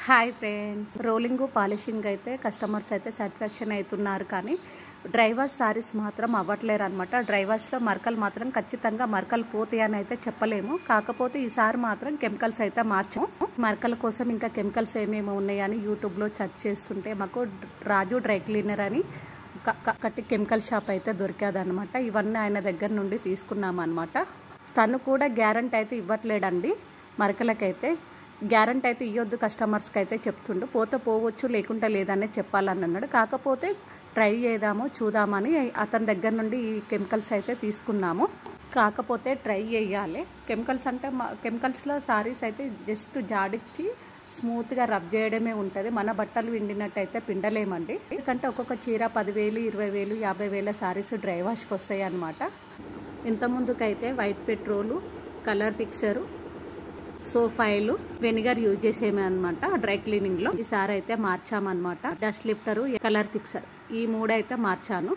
Hi friends, rolling polishing అయితే customers అయితే satisfaction అవుతున్నారు, కానీ డ్రైవర్స్ సారీస్ మాత్రం అవ్వట్లేరు అనమాట. డ్రైవర్స్లో మరకలు మాత్రం ఖచ్చితంగా మరకలు పోతాయని అయితే చెప్పలేము. కాకపోతే ఈసారి మాత్రం కెమికల్స్ అయితే మార్చాము. మరకల కోసం ఇంకా కెమికల్స్ ఏమేమి ఉన్నాయని యూట్యూబ్లో సెర్చ్ చేస్తుంటే మాకు రాజు డ్రై క్లీనర్ అని కట్టి కెమికల్ షాప్ అయితే దొరికాదనమాట. ఇవన్నీ ఆయన దగ్గర నుండి తీసుకున్నాం అనమాట. తను కూడా గ్యారంటీ అయితే ఇవ్వట్లేడండి, మరకలకైతే గ్యారంటీ అయితే ఇవ్వద్దు కస్టమర్స్కి అయితే చెప్తుండు. పోతే పోవచ్చు, లేకుంటే లేదనే చెప్పాలని అన్నాడు. కాకపోతే ట్రై చేద్దాము, చూద్దామని అతని దగ్గర నుండి ఈ కెమికల్స్ అయితే తీసుకున్నాము. కాకపోతే ట్రై చేయాలి. కెమికల్స్ అంటే కెమికల్స్లో సారీస్ అయితే జస్ట్ జాడిచ్చి స్మూత్గా రబ్ చేయడమే ఉంటుంది. మన బట్టలు పిండినట్టయితే పిండలేమండి. ఎందుకంటే ఒక్కొక్క చీర 10,000, 20,000, 50,000 సారీస్ డ్రై వాష్కి వస్తాయి అన్నమాట. ఇంతకుముందుకైతే వైట్ పెట్రోలు, కలర్ ఫిక్సరు, సోఫాయిలు, వెనిగర్ యూజ్ చేసేమే అనమాట డ్రై క్లీనింగ్ లో. ఈసారి అయితే మార్చామన్నమాట. డస్ట్ లిఫ్టరు, కలర్ ఫిక్సర్, ఈ 3 అయితే మార్చాను.